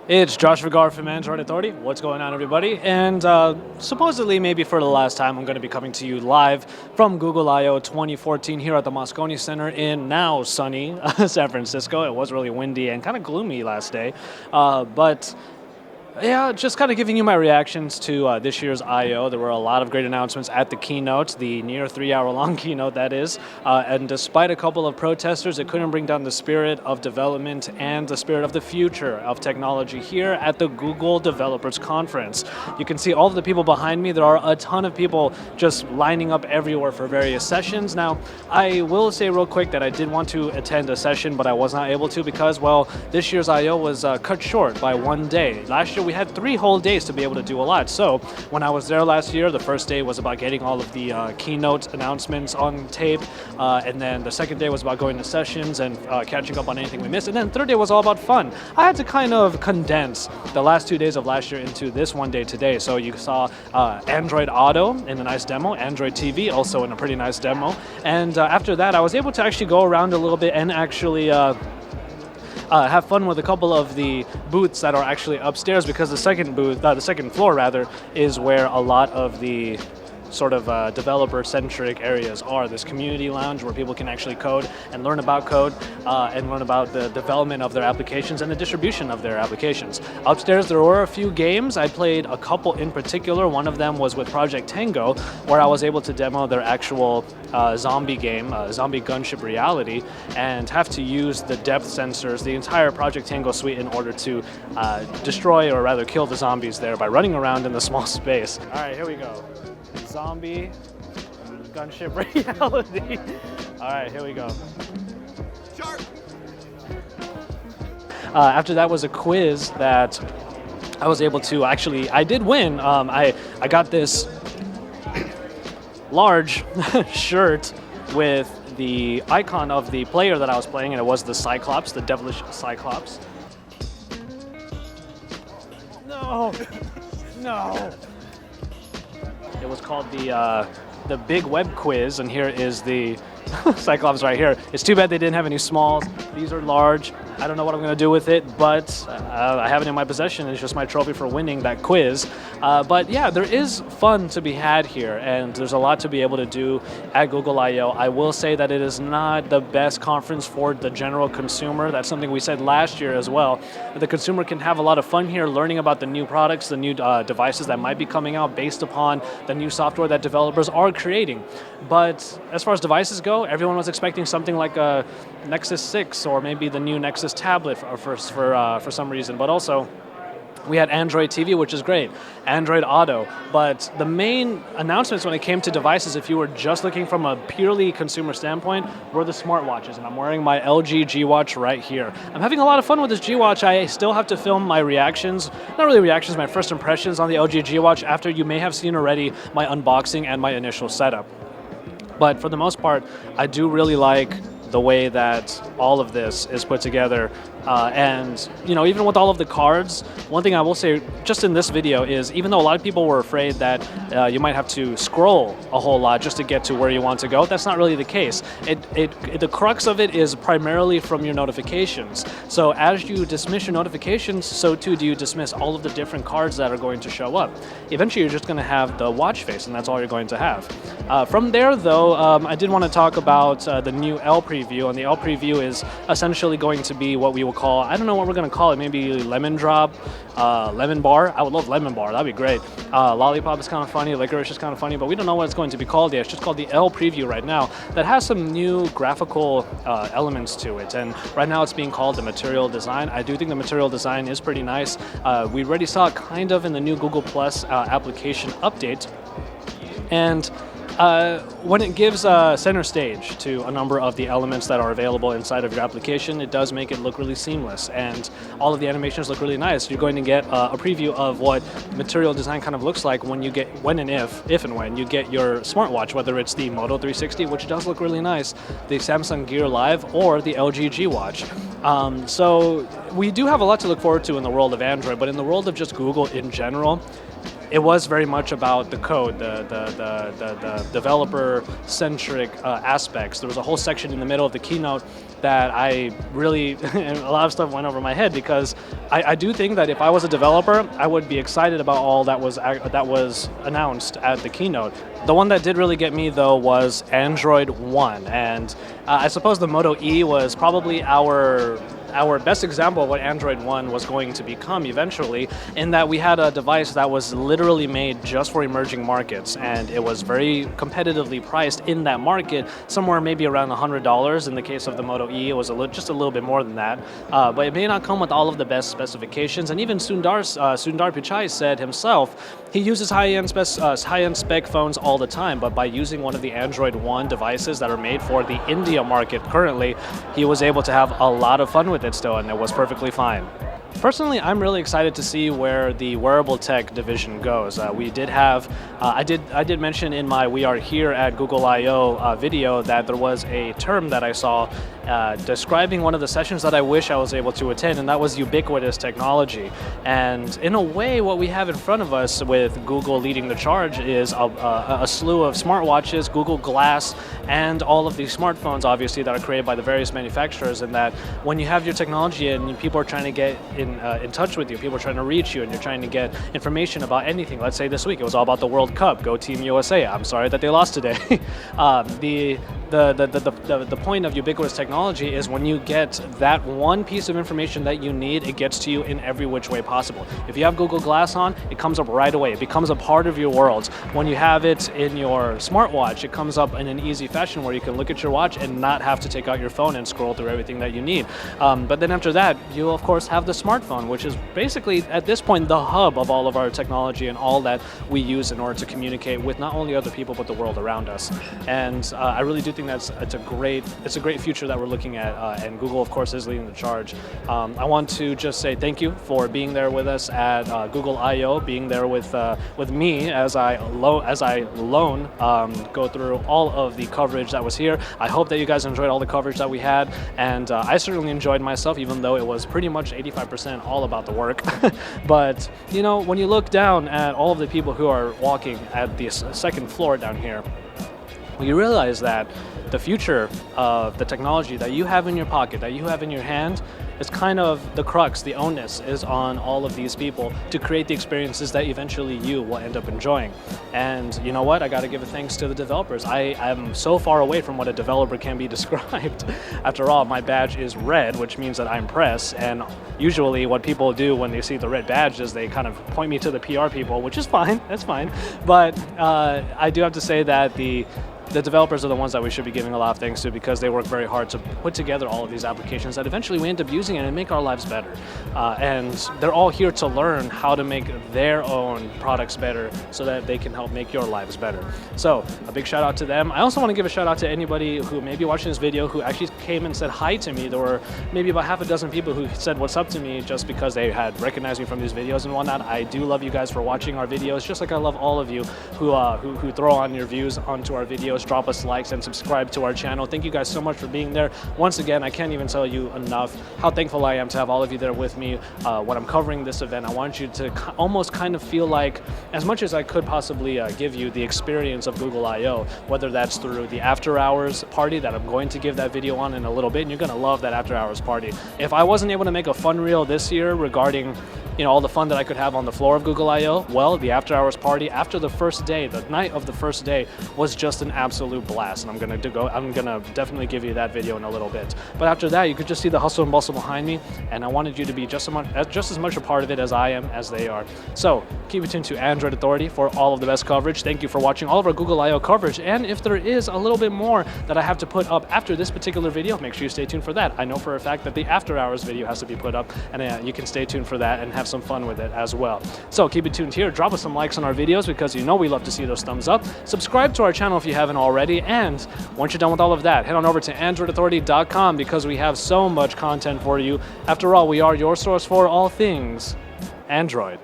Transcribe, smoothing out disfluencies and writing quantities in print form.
It's Josh Vergara from Android Authority. What's going on, everybody? And supposedly, maybe for the last time, I'm going to be coming to you live from Google I/O 2014 here at the Moscone Center in now sunny San Francisco. It was really windy and kind of gloomy last day, but yeah, just kind of giving you my reactions to this year's I/O. There were a lot of great announcements at the keynote, the near 3-hour-long keynote, that is. And despite a couple of protesters, it couldn't bring down the spirit of development and the spirit of the future of technology here at the Google Developers Conference. You can see all of the people behind me. There are a ton of people just lining up everywhere for various sessions. Now, I will say real quick that I did want to attend a session, but I was not able to because, well, this year's I/O was cut short by one day. Last year, we had 3 whole days to be able to do a lot. So when I was there last year, the first day was about getting all of the keynote announcements on tape, and then the second day was about going to sessions and catching up on anything we missed, and then the third day was all about fun. I had to kind of condense the last 2 days of last year into this one day today. So you saw Android Auto in a nice demo, Android TV also in a pretty nice demo, and after that I was able to actually go around a little bit and actually have fun with a couple of the booths that are actually upstairs, because the second floor rather, is where a lot of the sort of developer-centric areas are. This community lounge where people can actually code and learn about code and learn about the development of their applications and the distribution of their applications. Upstairs there were a few games. I played a couple in particular. One of them was with Project Tango, where I was able to demo their actual zombie game, Zombie Gunship Reality, and have to use the depth sensors, the entire Project Tango suite, in order to destroy, or rather kill, the zombies there by running around in the small space. All right, here we go. Zombie Gunship Reality. All right, here we go. After that was a quiz that I was able to I did win. I got this large shirt with the icon of the player that I was playing, and it was the Cyclops, the devilish Cyclops. No, no. It was called the Big Web Quiz, and here is the Cyclops right here. It's too bad they didn't have any smalls. These are large. I don't know what I'm going to do with it, but I have it in my possession. It's just my trophy for winning that quiz. But yeah, there is fun to be had here, and there's a lot to be able to do at Google I/O. I will say that it is not the best conference for the general consumer. That's something we said last year as well. The consumer can have a lot of fun here, learning about the new products, the new devices that might be coming out based upon the new software that developers are creating. But as far as devices go, everyone was expecting something like a Nexus 6 or maybe the new Nexus tablet for some reason. But also, we had Android TV, which is great, Android Auto, but the main announcements when it came to devices, if you were just looking from a purely consumer standpoint, were the smartwatches, and I'm wearing my LG G Watch right here. I'm having a lot of fun with this G Watch. I still have to film my reactions, not really reactions, my first impressions on the LG G Watch after you may have seen already my unboxing and my initial setup. But for the most part, I do really like the way that all of this is put together. And, you know, even with all of the cards, one thing I will say just in this video is, even though a lot of people were afraid that you might have to scroll a whole lot just to get to where you want to go, that's not really the case. The crux of it is primarily from your notifications. So as you dismiss your notifications, so too do you dismiss all of the different cards that are going to show up. Eventually you're just going to have the watch face, and that's all you're going to have. From there, though, I did want to talk about the new L preview, and the L preview is essentially going to be what we will call, I don't know what we're going to call it, maybe lemon drop, lemon bar. I would love lemon bar, that'd be great. Lollipop is kind of funny, licorice is kind of funny, but we don't know what it's going to be called yet. It's just called the L preview right now, that has some new graphical elements to it, and right now it's being called the material design. I do think the material design is pretty nice. We already saw it kind of in the new Google Plus application update, and when it gives center stage to a number of the elements that are available inside of your application, it does make it look really seamless, and all of the animations look really nice. You're going to get a preview of what material design kind of looks like when you get, if and when you get your smartwatch, whether it's the Moto 360, which does look really nice, the Samsung Gear Live, or the LG G Watch. So we do have a lot to look forward to in the world of Android, but in the world of just Google in general, it was very much about the code, the developer-centric aspects. There was a whole section in the middle of the keynote that I really, and a lot of stuff went over my head, because I do think that if I was a developer, I would be excited about all that was announced at the keynote. The one that did really get me, though, was Android One, and I suppose the Moto E was probably our best example of what Android One was going to become eventually, in that we had a device that was literally made just for emerging markets, and it was very competitively priced in that market, somewhere maybe around $100. In the case of the Moto E, it was just a little bit more than that, but it may not come with all of the best specifications. And even Sundar Pichai said himself, he uses high-end spec phones all the time, but by using one of the Android One devices that are made for the India market currently, he was able to have a lot of fun with it still, and it was perfectly fine. Personally, I'm really excited to see where the wearable tech division goes. We did have, I did mention in my We Are Here at Google I/O video that there was a term that I saw describing one of the sessions that I wish I was able to attend, and that was ubiquitous technology. And in a way, what we have in front of us with Google leading the charge is a slew of smartwatches, Google Glass, and all of these smartphones, obviously, that are created by the various manufacturers. And that when you have your technology and people are trying to get in touch with you, people are trying to reach you, and you're trying to get information about anything. Let's say this week it was all about the World Cup. Go Team USA. I'm sorry that they lost today. The point of ubiquitous technology is when you get that one piece of information that you need, it gets to you in every which way possible. If you have Google Glass on, it comes up right away. It becomes a part of your world. When you have it in your smartwatch, it comes up in an easy fashion where you can look at your watch and not have to take out your phone and scroll through everything that you need. But then after that, you of course have the smartphone, which is basically at this point the hub of all of our technology and all that we use in order to communicate with not only other people but the world around us. And I really do think it's a great future that we're looking at, and Google of course is leading the charge. I want to just say thank you for being there with us at Google I/O, being there with me as I go through all of the coverage that was here. I hope that you guys enjoyed all the coverage that we had, and I certainly enjoyed myself, even though it was pretty much 85% all about the work. But you know, when you look down at all of the people who are walking at the second floor down here, you realize that the future of the technology that you have in your pocket, that you have in your hand, is kind of the crux, the onus is on all of these people to create the experiences that eventually you will end up enjoying. And you know what? I got to give a thanks to the developers. I am so far away from what a developer can be described. After all, my badge is red, which means that I'm press, and usually what people do when they see the red badge is they kind of point me to the PR people, which is fine, that's fine. But I do have to say that the developers are the ones that we should be giving a lot of thanks to, because they work very hard to put together all of these applications that eventually we end up using and make our lives better. And they're all here to learn how to make their own products better so that they can help make your lives better. So a big shout out to them. I also want to give a shout out to anybody who may be watching this video who actually came and said hi to me. There were maybe about half a dozen people who said what's up to me just because they had recognized me from these videos and whatnot. I do love you guys for watching our videos, just like I love all of you who throw on your views onto our videos, drop us likes, and subscribe to our channel. Thank you guys so much for being there. Once again, I can't even tell you enough how thankful I am to have all of you there with me when I'm covering this event. I want you to almost kind of feel like, as much as I could possibly give you the experience of Google I/O, whether that's through the after hours party that I'm going to give that video on in a little bit, and you're going to love that after hours party. If I wasn't able to make a fun reel this year regarding all the fun that I could have on the floor of Google I/O, well, the after hours party after the first day, the night of the first day, was just an absolute blast, and I'm gonna definitely give you that video in a little bit. But after that, you could just see the hustle and bustle behind me, and I wanted you to be just as much a part of it as I am, as they are. So keep it tuned to Android Authority for all of the best coverage. Thank you for watching all of our Google I/O coverage, and if there is a little bit more that I have to put up after this particular video, make sure you stay tuned for that. I know for a fact that the after hours video has to be put up, and you can stay tuned for that and have some fun with it as well. So keep it tuned here. Drop us some likes on our videos, because you know we love to see those thumbs up. Subscribe to our channel if you haven't already, and once you're done with all of that, head on over to AndroidAuthority.com, because we have so much content for you. After all, we are your source for all things Android.